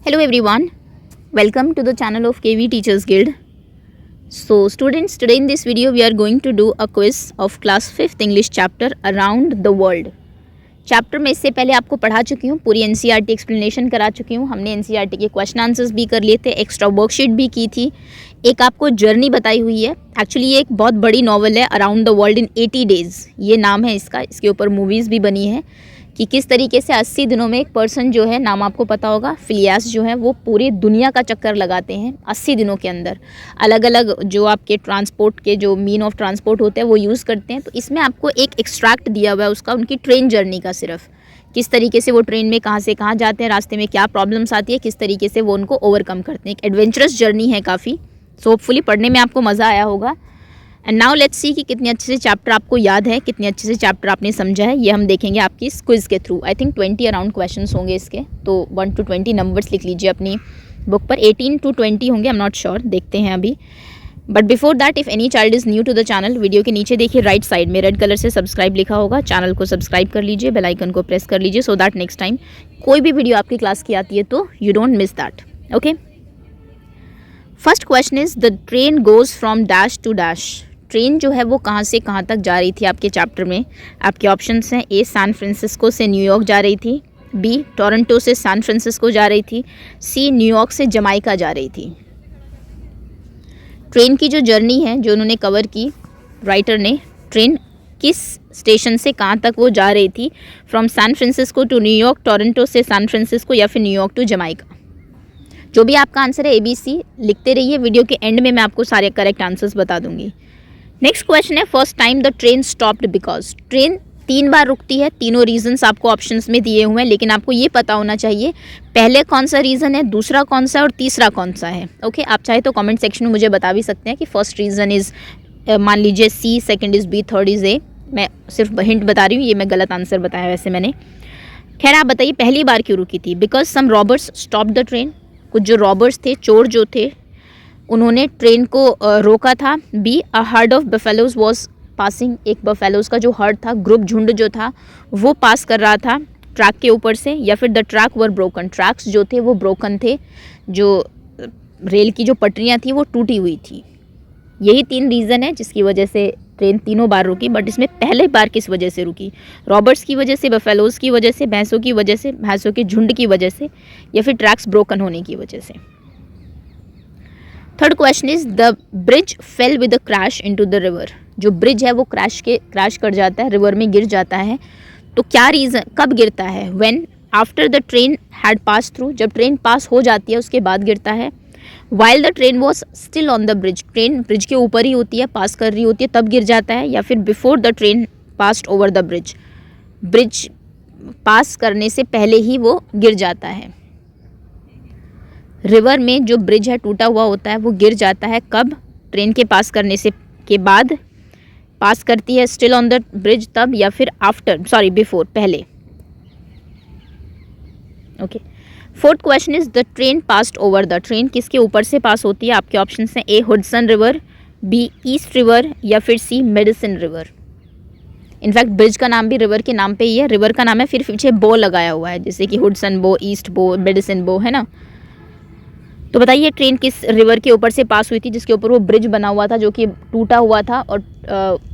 Hello everyone, welcome to the channel of KV Teachers Guild. So students, today in this video we are going to do a quiz of class 5th English chapter Around the World. Chapter में इससे पहले आपको पढ़ा चुकी हूँ, पूरी NCERT explanation करा चुकी हूँ. हमने एनसीईआरटी के क्वेश्चन आंसर्स भी कर लिए थे, एक्स्ट्रा वर्कशीट भी की थी, एक आपको जर्नी बताई हुई है. एक्चुअली ये एक बहुत बड़ी नॉवल है, around the world in 80 days ये नाम है इसका. इसके ऊपर मूवीज़ भी बनी है कि किस तरीके से 80 दिनों में एक पर्सन जो है, नाम आपको पता होगा, फिलियास जो है वो पूरी दुनिया का चक्कर लगाते हैं 80 दिनों के अंदर. अलग अलग जो आपके ट्रांसपोर्ट के जो मीन ऑफ ट्रांसपोर्ट होते हैं वो यूज़ करते हैं. तो इसमें आपको एक एक्सट्रैक्ट दिया हुआ है उसका, उनकी ट्रेन जर्नी का, सिर्फ किस तरीके से वो ट्रेन में कहाँ से कहाँ जाते हैं, रास्ते में क्या प्रॉब्लम्स आती है, किस तरीके से वो उनको ओवरकम करते हैं. एक एडवेंचरस जर्नी है काफ़ी. सो होपफुली पढ़ने में आपको मज़ा आया होगा. एंड नाउ लेट्स सी कि कितने अच्छे से चैप्टर आपको याद है, कितने अच्छे से चैप्टर आपने समझा है, ये हम देखेंगे आपकी इस क्विज़ के through. I think 20 around questions होंगे इसके, तो 1 to 20 नंबर्स लिख लीजिए अपनी बुक पर. 18 to 20 होंगे, आई एम नॉट श्योर, देखते हैं अभी. But before that, if any child is new to the channel, video के नीचे देखिए राइट साइड में रेड कलर से सब्सक्राइब लिखा होगा, चैनल को सब्सक्राइब कर लीजिए, बेल आइकन को प्रेस कर लीजिए, सो दैट नेक्स्ट टाइम कोई भी वीडियो आपकी क्लास की आती है तो you don't miss that. Okay, first question is the train goes from dash to dash. Train जो है वो कहाँ से कहाँ तक जा रही थी आपके चैप्टर में. आपके ऑप्शंस हैं: ए सैन फ्रांसिस्को से न्यूयॉर्क जा रही थी, बी टोरंटो से सैन फ्रांसिस्को जा रही थी, सी न्यूयॉर्क से जमाइका जा रही थी. ट्रेन की जो जर्नी है जो उन्होंने कवर की, राइटर ने, ट्रेन किस स्टेशन से कहाँ तक वो जा रही थी, from San Francisco to New York, Toronto से सैन फ्रांसिस्को, या फिर न्यूयॉर्क टू जमाइका. जो भी आपका आंसर है ABC लिखते रहिए, वीडियो के एंड में मैं आपको सारे करेक्ट आंसर्स बता दूंगी. नेक्स्ट क्वेश्चन है: first time the train stopped because. Train 3 बार रुकती है, तीनों रीजंस आपको ऑप्शंस में दिए हुए हैं, लेकिन आपको ये पता होना चाहिए पहले कौन सा रीज़न है, दूसरा कौन सा है और तीसरा कौन सा है. ओके, आप चाहे तो कमेंट सेक्शन में मुझे बता भी सकते हैं कि फर्स्ट रीज़न इज़, मान लीजिए C, second is B, third is A. मैं सिर्फ हिंट बता रही हूँ, ये मैं गलत आंसर बताया वैसे मैंने. खैर, आप बताइए पहली बार क्यों रुकी थी. Because some robbers stop the train. कुछ जो रॉबर्स थे, चोर जो थे, उन्होंने ट्रेन को रोका था. B, a herd of buffaloes was passing. एक बफेलोज का जो हर्ड था, ग्रुप, झुंड जो था, वो पास कर रहा था ट्रैक के ऊपर से. या फिर the track were broken. Tracks जो थे वो ब्रोकन थे, जो रेल की जो पटरियाँ थी वो टूटी हुई थी. यही 3 रीज़न है जिसकी वजह से ट्रेन तीनों बार रुकी. बट इसमें पहले बार किस वजह से रुकी? रॉबर्ट्स की वजह से, बफेलोज की वजह से, भैंसों की वजह से, भैंसों के झुंड की वजह से, या फिर ट्रैक्स ब्रोकन होने की वजह से. Third question is the bridge fail with a crash into the river. जो ब्रिज है वो क्रैश कर जाता है, रिवर में गिर जाता है. तो क्या रीज़न, कब गिरता है? When after the train had pass through. जब ट्रेन पास हो जाती है उसके बाद गिरता है. While the train was still on the bridge. Train bridge के ऊपर ही होती है, पास कर रही होती है, तब गिर जाता है. या फिर before the train passed over the bridge. Bridge pass करने से पहले ही वो गिर जाता है. रिवर में जो ब्रिज है टूटा हुआ होता है, वो गिर जाता है कब? ट्रेन के पास करने से के बाद. पास करती है स्टिल ऑन द ब्रिज तब, या फिर आफ्टर, सॉरी बिफोर, पहले. Okay, fourth question is the train passed over the. Train किसके ऊपर से पास होती है? आपके ऑप्शन हैं: A Hudson River, B East River, या फिर C Medicine River. In fact bridge का नाम भी रिवर के नाम पे ही है, रिवर का नाम है, फिर पीछे बो लगाया हुआ है, जैसे कि हुडसन बो, ईस्ट बो, मेडिसिन बो, है ना. तो बताइए ट्रेन किस रिवर के ऊपर से पास हुई थी, जिसके ऊपर वो ब्रिज बना हुआ था, जो कि टूटा हुआ था, और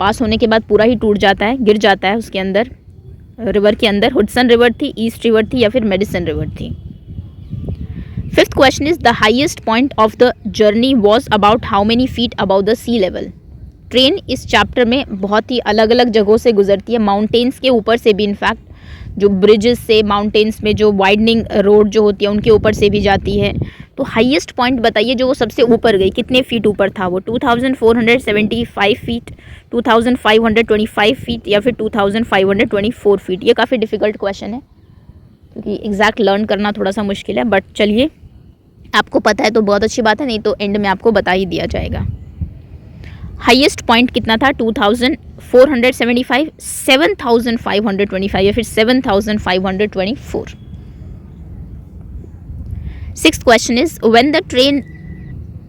पास होने के बाद पूरा ही टूट जाता है, गिर जाता है उसके अंदर, रिवर के अंदर. हुडसन रिवर थी, ईस्ट रिवर थी, या फिर मेडिसिन रिवर थी. Fifth question is the highest point of the journey was about how many feet about the sea level. Train इस चैप्टर में बहुत ही अलग अलग जगहों से गुजरती है, माउंटेन्स के ऊपर से भी, इनफैक्ट जो ब्रिजेस से, माउंटेन्स में जो वाइडनिंग रोड जो होती है उनके ऊपर से भी जाती है. तो हाईएस्ट पॉइंट बताइए जो वो सबसे ऊपर गई, कितने फीट ऊपर था वो? 2475 फीट, 2525 फीट, या फिर 2524 फीट. ये काफ़ी डिफिकल्ट क्वेश्चन है क्योंकि एग्जैक्ट लर्न करना थोड़ा सा मुश्किल है, बट चलिए आपको पता है तो बहुत अच्छी बात है, नहीं तो एंड में आपको बता ही दिया जाएगा. हाईएस्ट पॉइंट कितना था? 2475, 7525, या फिर 7524. Sixth question is when the train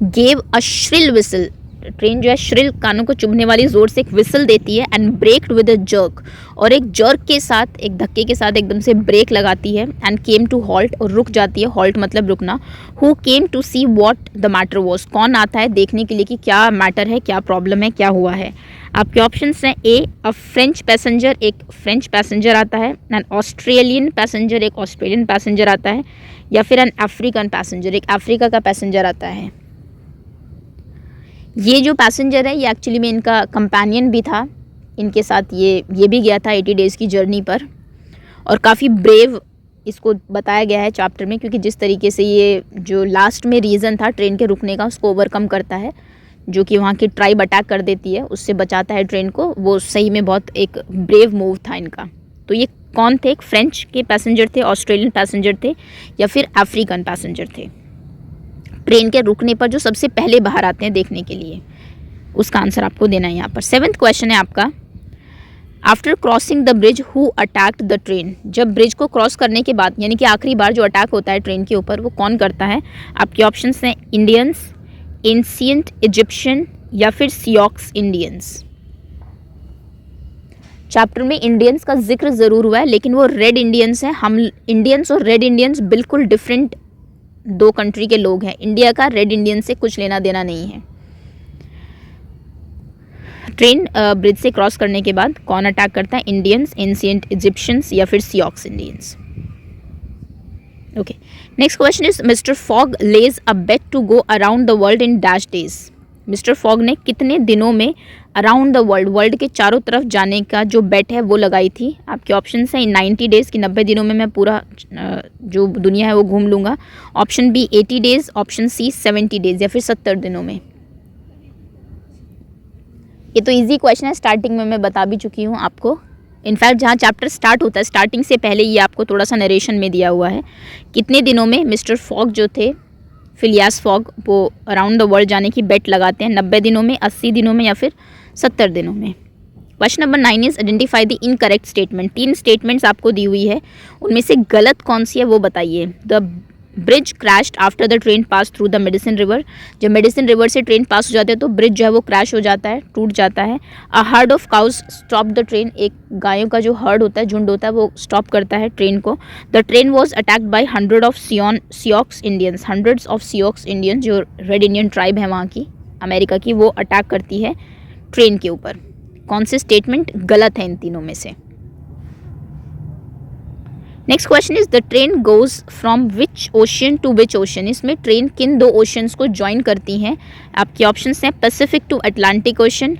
gave a shrill whistle. Train जो है श्रिल कानों को चुभने वाली ज़ोर से एक विसल देती है and broken with a jerk, और एक जर्क के साथ, एक धक्के के साथ एकदम से ब्रेक लगाती है एंड केम टू हॉल्ट, और रुक जाती है, हॉल्ट मतलब रुकना। Who came to see what the matter was, कौन आता है देखने के लिए कि क्या मैटर है, क्या प्रॉब्लम है, क्या हुआ है। आपके ऑप्शंस हैं ए अ फ्रेंच पैसेंजर, एक फ्रेंच पैसेंजर आता है, एन ऑस्ट्रेलियन पैसेंजर, एक ऑस्ट्रेलियन पैसेंजर आता है, या फिर एन अफ्रीकन पैसेंजर, एक अफ्रीका का पैसेंजर आता है। ये जो पैसेंजर है ये एक्चुअली में इनका कंपेनियन भी था, इनके साथ ये भी गया था 80 डेज़ की जर्नी पर, और काफ़ी ब्रेव इसको बताया गया है चैप्टर में, क्योंकि जिस तरीके से ये जो लास्ट में रीज़न था ट्रेन के रुकने का उसको ओवरकम करता है, जो कि वहाँ की ट्राइब अटैक कर देती है, उससे बचाता है ट्रेन को, वो सही में बहुत एक ब्रेव मूव था इनका। तो ये कौन थे? एक फ्रेंच के पैसेंजर थे, ऑस्ट्रेलियन पैसेंजर थे, या फिर अफ्रीकन पैसेंजर थे। ट्रेन के रुकने पर जो सबसे पहले बाहर आते हैं देखने के लिए, उसका आंसर आपको देना है यहाँ पर। 7th क्वेश्चन है आपका, after crossing the bridge who attacked the train, जब ब्रिज को क्रॉस करने के बाद, यानी कि आखिरी बार जो अटैक होता है ट्रेन के ऊपर, वो कौन करता है? आपके ऑप्शंस हैं इंडियंस, एंशिएंट इजिप्शियन, या फिर सियोक्स इंडियंस। चैप्टर में इंडियंस का जिक्र ज़रूर हुआ है, लेकिन वो रेड इंडियंस हैं। हम इंडियंस और रेड इंडियंस बिल्कुल डिफरेंट दो कंट्री के लोग हैं। इंडिया का रेड इंडियन से कुछ लेना देना नहीं है। ट्रेन ब्रिज से क्रॉस करने के बाद कौन अटैक करता है? इंडियंस, एंशिएंट इजिप्शियंस, या फिर Sioux Indians. Okay, next question is mister Fogg lays a bet to go around the world in dash days. Mister Fogg ने कितने दिनों में अराउंड द वर्ल्ड, वर्ल्ड के चारों तरफ जाने का जो बेट है वो लगाई थी? आपके ऑप्शन हैं 90 डेज़ की 90 दिनों में मैं पूरा जो दुनिया है वो घूम लूँगा, option B 80 days, option C 70 days, या फिर 70 दिनों में। ये तो इजी क्वेश्चन है, स्टार्टिंग में मैं बता भी चुकी हूँ आपको। इनफैक्ट जहाँ चैप्टर स्टार्ट होता है स्टार्टिंग से पहले ये आपको थोड़ा सा नरेशन में दिया हुआ है। कितने दिनों में मिस्टर फॉग जो थे, फिलियास फॉग, वो अराउंड द वर्ल्ड जाने की बेट लगाते हैं? 90 दिनों में, 80 दिनों में, या फिर 70 दिनों में। Question number 9 is identify the incorrect statement. 3 statements आपको दी हुई है, उनमें से गलत कौन सी है वो बताइए। The bridge crashed after the train pass through the medicine river. जब मेडिसिन रिवर से ट्रेन पास हो जाते हैं तो ब्रिज जो है वो क्रैश हो जाता है, टूट जाता है। अ herd of cows stop the train. एक गायों का जो हर्ड होता है, झुंड होता है, वो स्टॉप करता है ट्रेन को। The train was attacked by 100 of Sioux Indians. Hundreds of Sioux Indians, जो रेड इंडियन ट्राइब है वहाँ की, अमेरिका की, वो अटैक करती है ट्रेन के ऊपर। कौन से स्टेटमेंट गलत है इन तीनों में से? Next question is the train goes from which ocean to which ocean. इसमें ट्रेन किन 2 ओशियंस को ज्वाइन करती हैं? आपके ऑप्शंस हैं Pacific to Atlantic ocean,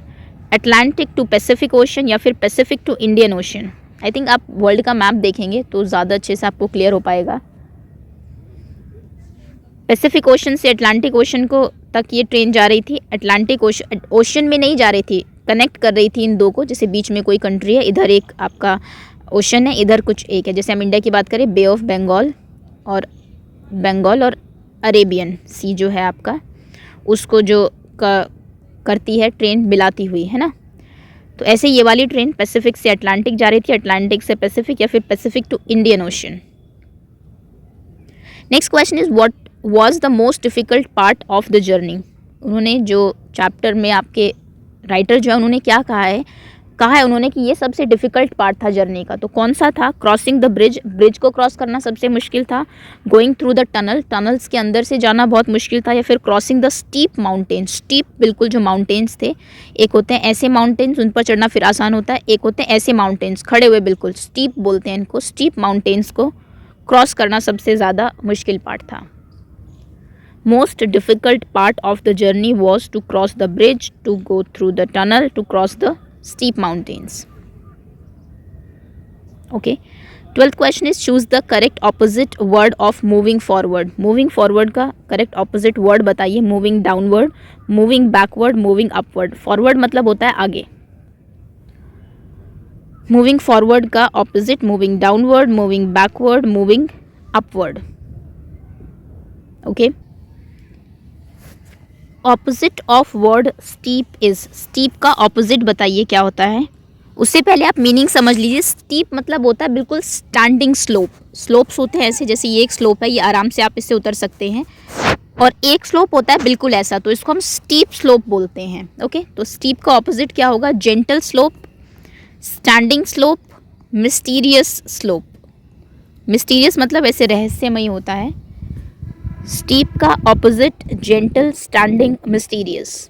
Atlantic to Pacific ocean, या फिर Pacific to Indian ocean. I think आप वर्ल्ड का मैप देखेंगे तो ज़्यादा अच्छे से आपको क्लियर हो पाएगा। पैसिफिक ओशन से अटलांटिक ओशन को तक ये ट्रेन जा रही थी। अटलांटिक ओशन में नहीं जा रही थी, कनेक्ट कर रही थी इन 2 को। जैसे बीच में कोई कंट्री है, इधर एक आपका ओशन है, इधर कुछ एक है। जैसे हम इंडिया की बात करें, बे ऑफ बंगाल और अरेबियन सी जो है आपका, उसको जो करती है ट्रेन मिलाती हुई, है ना। तो ऐसे ये वाली ट्रेन पैसिफिक से अटलांटिक जा रही थी, अटलांटिक से पैसिफिक, या फिर Pacific to Indian ocean. Next question is what was the most difficult part of the journey. उन्होंने जो चैप्टर में आपके राइटर जो है उन्होंने क्या कहा है उन्होंने कि ये सबसे डिफ़िकल्ट पार्ट था जर्नी का। तो कौन सा था? क्रॉसिंग द ब्रिज, ब्रिज को क्रॉस करना सबसे मुश्किल था। Going through the tunnel, tunnels के अंदर से जाना बहुत मुश्किल था। या फिर crossing the steep mountain, steep बिल्कुल जो माउंटेन्स थे, एक होते हैं ऐसे माउंटेन्स उन पर चढ़ना फिर आसान होता है, एक होते हैं ऐसे माउंटेन्स खड़े हुए बिल्कुल, स्टीप बोलते हैं इनको। स्टीप माउंटेन्स को क्रॉस करना सबसे ज़्यादा मुश्किल पार्ट था। Most difficult part of the journey was to cross the bridge, to go through the tunnel, to cross the steep mountains. Okay, 12th question is choose the correct opposite word of moving forward. moving forward का correct opposite word बताइए। moving downward, moving backward, moving upward. forward मतलब होता है आगे, moving forward का opposite moving downward, moving backward, moving upward. Okay, opposite of word steep is. Steep का opposite बताइए क्या होता है। उससे पहले आप मीनिंग समझ लीजिए। स्टीप मतलब होता है बिल्कुल स्टैंडिंग स्लोप। स्लोप्स होते हैं ऐसे, जैसे ये एक स्लोप है, ये आराम से आप इससे उतर सकते हैं। और एक स्लोप होता है बिल्कुल ऐसा, तो इसको हम स्टीप स्लोप बोलते हैं। ओके, तो स्टीप का ऑपोजिट क्या होगा? Gentle slope, standing slope, mysterious slope. Mysterious मतलब ऐसे रहस्यमयी होता है। स्टीप का opposite gentle, standing, mysterious.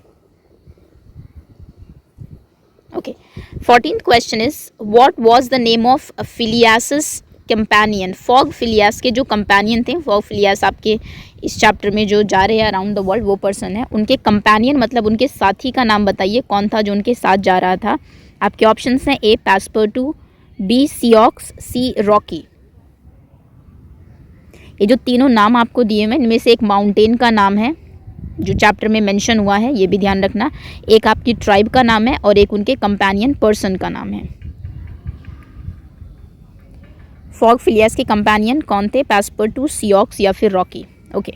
Okay, 14th question is what was the name of Phileas's companion? Fogg Phileas के जो कंपेनियन थे, फॉग फिलियास आपके इस चैप्टर में जो जा रहे हैं अराउंड द वर्ल्ड, वो पर्सन है। उनके कंपेनियन मतलब उनके साथी का नाम बताइए, कौन था जो उनके साथ जा रहा था? आपके ऑप्शंस हैं ए पासपोर्टू, बी सियोक्स, सी रॉकी। ये जो तीनों नाम आपको दिए हुए इनमें से एक माउंटेन का नाम है जो चैप्टर में मेंशन हुआ है, ये भी ध्यान रखना। एक आपकी ट्राइब का नाम है और एक उनके कंपेनियन पर्सन का नाम है। फॉग फिलियास के कंपेनियन कौन थे? पासपोर्टू, सियोक्स या फिर Rocky. Okay,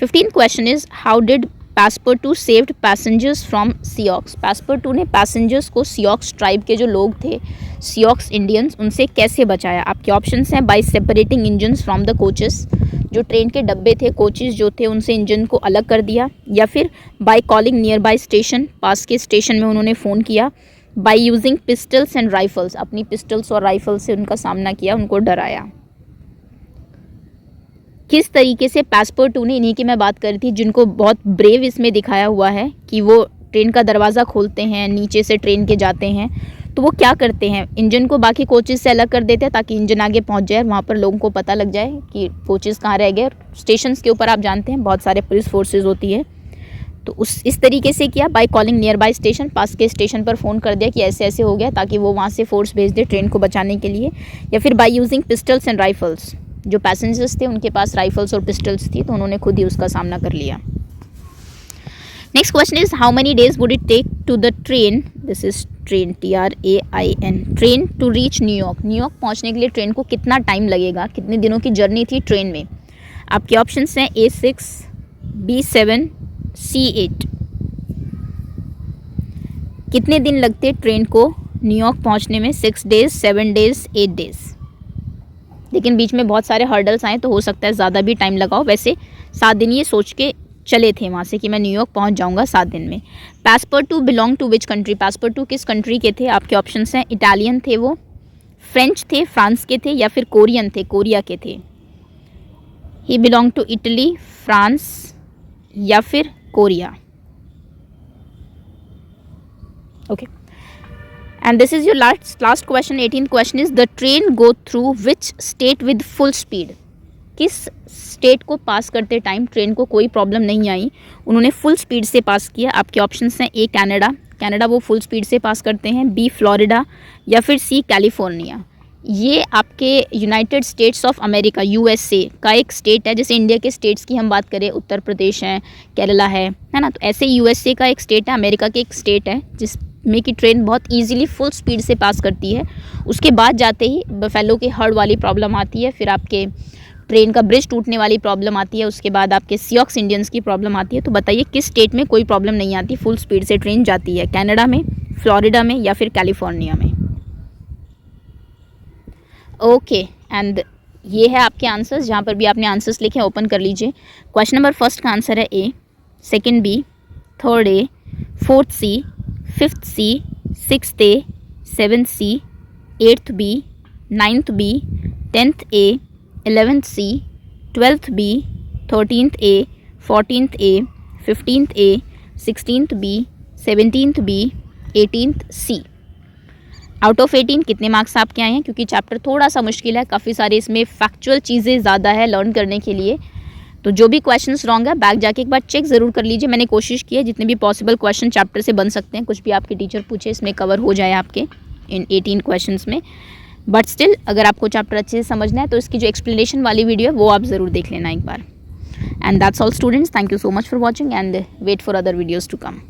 15th question is how did Passepartout saved passengers from Sioux? Passepartout ने पैसेंजर्स को सियोक्स ट्राइब के जो लोग थे, सियोक्स इंडियंस, उनसे कैसे बचाया? आपके ऑप्शंस हैं bye separating engines from the coaches, जो ट्रेन के डब्बे थे, कोचेस जो थे, उनसे इंजन को अलग कर दिया, या फिर by calling nearby station, पास के स्टेशन में उन्होंने फ़ोन किया, by using pistols and rifles, अपनी पिस्टल्स और राइफल से उनका सामना किया, उनको डराया। किस तरीके से पासपोर्टू ने, इन्हीं की मैं बात कर रही थी, जिनको बहुत ब्रेव इसमें दिखाया हुआ है कि वो ट्रेन का दरवाज़ा खोलते हैं, नीचे से ट्रेन के जाते हैं, तो वो क्या करते हैं? इंजन को बाकी कोचेस से अलग कर देते हैं ताकि इंजन आगे पहुंच जाए, वहाँ पर लोगों को पता लग जाए कि कोचेस कहाँ रह गए। स्टेशन के ऊपर आप जानते हैं बहुत सारे पुलिस फोर्सेज होती है, तो इस तरीके से किया। By calling nearby station, पास के स्टेशन पर फ़ोन कर दिया कि ऐसे ऐसे हो गया, ताकि वो वहाँ से फोर्स भेज दे ट्रेन को बचाने के लिए। या फिर bye using pistols and rifles, जो पैसेंजर्स थे उनके पास राइफल्स और पिस्टल्स थी, तो उन्होंने खुद ही उसका सामना कर लिया। Next question is how many days would it take to the train, this is train, TRAIN, train to reach New York? New York पहुंचने के लिए ट्रेन को कितना टाइम लगेगा? कितने दिनों की जर्नी थी ट्रेन में? आपके ऑप्शंस हैं A6, B7, C8। कितने दिन लगते ट्रेन को न्यूयॉर्क पहुंचने में? 6 डेज, 7 डेज, 8 डेज। लेकिन बीच में बहुत सारे हर्डल्स आए तो हो सकता है ज़्यादा भी टाइम लगाओ। वैसे 7 दिन ये सोच के चले थे वहाँ से कि मैं न्यूयॉर्क पहुँच जाऊँगा 7 दिन में। पासपोर्टू बिलोंग टू विच कंट्री? पासपोर्टू किस कंट्री के थे? आपके ऑप्शंस हैं इटालियन थे वो, फ्रेंच थे, फ्रांस के थे, या फिर कोरियन थे, कोरिया के थे। ही बिलोंग टू इटली, फ्रांस या फिर Korea. Okay, and this is your last question, 18th question is the train go through which state with full speed? किस स्टेट को पास करते टाइम ट्रेन को कोई प्रॉब्लम नहीं आई, उन्होंने फुल स्पीड से पास किया? आपके ऑप्शंस हैं ए कनाडा, कनाडा वो फुल स्पीड से पास करते हैं, बी फ्लोरिडा, या फिर सी कैलिफोर्निया। ये आपके United states of America, USA का एक स्टेट है। जैसे इंडिया के स्टेट्स की हम बात करें, उत्तर प्रदेश है, केरला है ना, तो ऐसे USA का एक स्टेट है, अमेरिका के एक स्टेट है जिसमें कि ट्रेन बहुत ईजिली फुल स्पीड से पास करती है। उसके बाद जाते ही बफेलो के हर्ड वाली प्रॉब्लम आती है, फिर आपके ट्रेन का ब्रिज टूटने वाली प्रॉब्लम आती है, उसके बाद आपके सियोक्स इंडियंस की प्रॉब्लम आती है। तो बताइए किस स्टेट में कोई प्रॉब्लम नहीं आती, फुल स्पीड से ट्रेन जाती है? कनाडा में, फ्लोरिडा में, या फिर कैलिफोर्निया में? ओके, एंड ये है आपके आंसर्स। जहाँ पर भी आपने आंसर्स लिखे ओपन कर लीजिए। क्वेश्चन नंबर फर्स्ट का आंसर है A, second B, third A, fourth C, fifth C, sixth A, seventh C, eighth B, ninth B, 10th A, 11th C, 12th B, 13th A, 14th A, 15th A, 16th B, 17th B, 18th C। Out of 18 कितने marks आपके आए हैं? क्योंकि chapter थोड़ा सा मुश्किल है, काफ़ी सारे इसमें फैक्चुअल चीज़ें ज़्यादा है लर्न करने के लिए, तो जो भी क्वेश्चंस रॉन्ग है बैक जाके एक बार चेक ज़रूर कर लीजिए। मैंने कोशिश की है जितने भी पॉसिबल क्वेश्चन चैप्टर से बन सकते हैं, कुछ भी आपके टीचर पूछे इसमें कवर हो जाए आपके इन 18 क्वेश्चंस में। बट स्टिल अगर आपको चैप्टर अच्छे से समझना है तो इसकी जो एक्सप्लेनेशन वाली वीडियो है वो आप ज़रूर देख लेना एक बार। And that's all students, thank you so much for watching and wait for other videos to come.